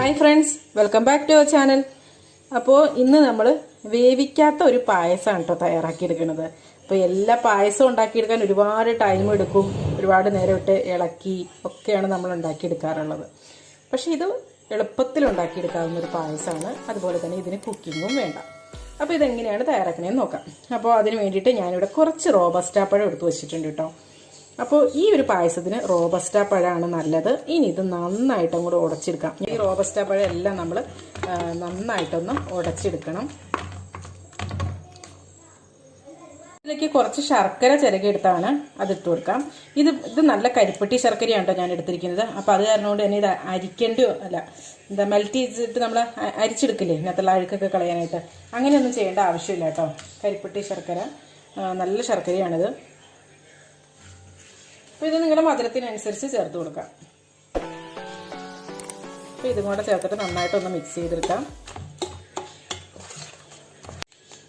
Hi friends, welcome back to our channel. അപ്പോൾ ഇന്ന് നമ്മൾ വേവിക്കാത്ത ഒരു പായസമാണ് കേട്ടോ തയ്യാറാക്കിയെടുക്കുന്നത്. അപ്പോൾ എല്ലാ പായസവും ഉണ്ടാക്കിയെടുക്കാൻ ഒരുപാട് ടൈം എടുക്കും, ഒരുപാട് നേരം ഇട്ട് ഇളക്കി ഒക്കെയാണ് നമ്മൾ ഉണ്ടാക്കിയെടുക്കാറുള്ളത്. പക്ഷേ ഇത് എളുപ്പത്തിൽ ഉണ്ടാക്കിയെടുക്കാവുന്ന ഒരു പായസമാണ്. അതുപോലെ തന്നെ ഇതിന് കുക്കിങ്ങും വേണ്ട. അപ്പോൾ ഇതെങ്ങനെയാണ് തയ്യാറാക്കണേന്ന് നോക്കാം. അപ്പോൾ അതിന് വേണ്ടിയിട്ട് ഞാനിവിടെ കുറച്ച് റോബസ്റ്റാ പഴം എടുത്ത് വെച്ചിട്ടുണ്ട് കേട്ടോ. അപ്പോൾ ഈ ഒരു പായസത്തിന് റോബസ്റ്റാ പഴമാണ് നല്ലത്. ഇനി ഇത് നന്നായിട്ട് അങ്ങോട്ട് ഉടച്ചെടുക്കാം. ഈ റോബസ്റ്റാ പഴം എല്ലാം നമ്മൾ നന്നായിട്ടൊന്ന് ഉടച്ചെടുക്കണം. ഇതിലേക്ക് കുറച്ച് ശർക്കര ചിരകിയെടുത്താണ് അതിട്ട് കൊടുക്കാം. ഇത് നല്ല കരിപ്പെട്ടി ശർക്കരയാണ് കേട്ടോ ഞാൻ എടുത്തിരിക്കുന്നത്. അപ്പോൾ അത് കാരണം കൊണ്ട് തന്നെ ഇത് അരിക്കേണ്ടോ മെൽറ്റ് ചെയ്തിട്ട് നമ്മൾ അരിച്ചെടുക്കില്ലേ ഇതിനകത്തുള്ള അഴുക്കൊക്കെ കളയാനായിട്ട്, അങ്ങനെയൊന്നും ചെയ്യേണ്ട ആവശ്യമില്ല കേട്ടോ. കരിപ്പെട്ടി ശർക്കര നല്ല ശർക്കരയാണിത്. അപ്പോൾ ഇത് നിങ്ങളുടെ മധുരത്തിനനുസരിച്ച് ചേർത്ത് കൊടുക്കാം. അപ്പോൾ ഇതും കൂടെ ചേർത്തിട്ട് നന്നായിട്ടൊന്ന് മിക്സ് ചെയ്തെടുക്കാം.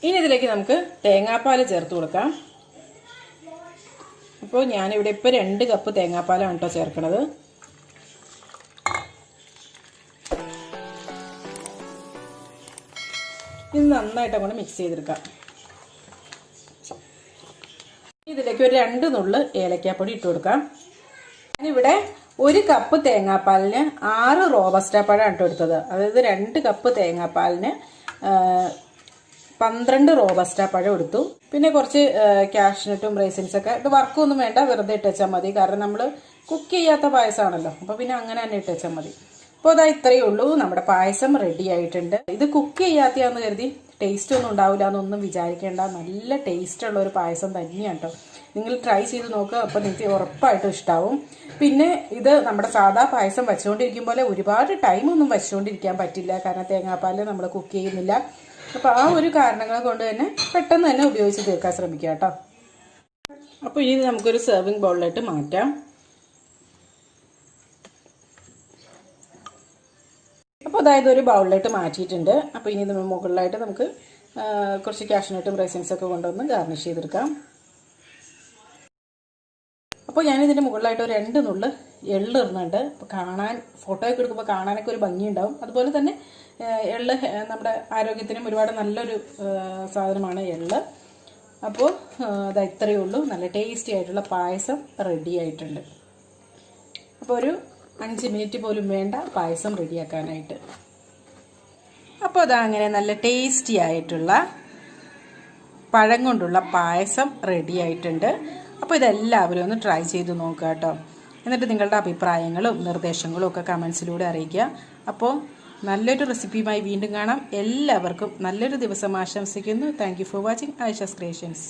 ഇനി ഇതിലേക്ക് നമുക്ക് തേങ്ങാപ്പാൽ ചേർത്ത് കൊടുക്കാം. അപ്പോൾ ഞാനിവിടെ ഇപ്പോൾ 2 കപ്പ് തേങ്ങാപ്പാലാണ് കേട്ടോ ചേർക്കണത്. ഇത് നന്നായിട്ട് അങ്ങോട്ട് മിക്സ് ചെയ്തെടുക്കാം. ഇതിലേക്ക് ഒരു 2 നുള്ള് ഏലക്കാപ്പൊടി ഇട്ട് കൊടുക്കാം. ഞാനിവിടെ 1 കപ്പ് തേങ്ങാപ്പാലിന് 6 റോബസ്റ്റാ പഴം ഇട്ട് എടുത്തത്. അതായത് 2 കപ്പ് തേങ്ങാപ്പാലിന് 12 റോബസ്റ്റാ പഴം എടുത്തു. പിന്നെ കുറച്ച് കാഷ്നട്ടും റൈസിൻസൊക്കെ. ഇത് വർക്കൊന്നും വേണ്ട, വെറുതെ ഇട്ട് വെച്ചാൽ മതി. കാരണം നമ്മൾ കുക്ക് ചെയ്യാത്ത പായസമാണല്ലോ, അപ്പോൾ പിന്നെ അങ്ങനെ തന്നെ ഇട്ട് വെച്ചാൽ മതി. അപ്പോൾ അതാ ഇത്രയേ ഉള്ളൂ, നമ്മുടെ പായസം റെഡി ആയിട്ടുണ്ട്. ഇത് കുക്ക് ചെയ്യാത്തയാന്ന് കരുതി ടേസ്റ്റ് ഒന്നും ഉണ്ടാവില്ല എന്നൊന്നും വിചാരിക്കേണ്ട. നല്ല ടേസ്റ്റുള്ള ഒരു പായസം തന്നെയാണ് കേട്ടോ. നിങ്ങൾ ട്രൈ ചെയ്ത് നോക്കുക, അപ്പോൾ നിങ്ങൾക്ക് ഉറപ്പായിട്ടും ഇഷ്ടാവും. പിന്നെ ഇത് നമ്മുടെ സാധാ പായസം വെച്ചുകൊണ്ടിരിക്കും പോലെ ഒരുപാട് ടൈമൊന്നും വെച്ചുകൊണ്ടിരിക്കാൻ പറ്റില്ല, കാരണം തേങ്ങാപ്പാൽ നമ്മൾ കുക്ക് ചെയ്യുന്നില്ല. അപ്പോൾ ആ ഒരു കാരണങ്ങൾ കൊണ്ട് തന്നെ പെട്ടെന്ന് തന്നെ ഉപയോഗിച്ച് തീർക്കാൻ ശ്രമിക്കുക കേട്ടോ. അപ്പോൾ ഇനി നമുക്കൊരു സെർവിങ് ബൗളിലായിട്ട് മാറ്റാം. അപ്പോൾ അതായത് ഒരു ബൗളിലായിട്ട് മാറ്റിയിട്ടുണ്ട്. അപ്പോൾ ഇനി നമ്മൾ മുകളിലായിട്ട് നമുക്ക് കുറച്ച് കാഷ്നട്ടും റൈസിൻസൊക്കെ കൊണ്ടുവന്ന് ഗാർണിഷ് ചെയ്തെടുക്കാം. അപ്പോൾ ഞാനിതിൻ്റെ മുകളിലായിട്ട് ഒരു 2 നുള്ള് എള്ള് ഇടുന്നുണ്ട്. അപ്പോൾ കാണാൻ ഫോട്ടോയൊക്കെ എടുക്കുമ്പോൾ കാണാനൊക്കെ ഒരു ഭംഗിയുണ്ടാവും. അതുപോലെ തന്നെ എള്ള് നമ്മുടെ ആരോഗ്യത്തിനും ഒരുപാട് നല്ലൊരു സാധനമാണ് എള്ള്. അപ്പോൾ അത് ഇത്രയേ ഉള്ളൂ, നല്ല ടേസ്റ്റി ആയിട്ടുള്ള പായസം റെഡി ആയിട്ടുണ്ട്. അപ്പോൾ ഒരു 5 മിനിറ്റ് പോലും വേണ്ട പായസം റെഡിയാക്കാനായിട്ട്. അപ്പോൾ അതാ അങ്ങനെ നല്ല ടേസ്റ്റി ആയിട്ടുള്ള പഴം കൊണ്ടുള്ള പായസം റെഡി ആയിട്ടുണ്ട്. അപ്പോൾ ഇതെല്ലാവരും ഒന്ന് ട്രൈ ചെയ്ത് നോക്കുക കേട്ടോ. എന്നിട്ട് നിങ്ങളുടെ അഭിപ്രായങ്ങളും നിർദ്ദേശങ്ങളും ഒക്കെ കമൻസിലൂടെ അറിയിക്കുക. അപ്പോൾ നല്ലൊരു റെസിപ്പിയുമായി വീണ്ടും കാണാം. എല്ലാവർക്കും നല്ലൊരു ദിവസം ആശംസിക്കുന്നു. Thank you for watching Aisha's creations.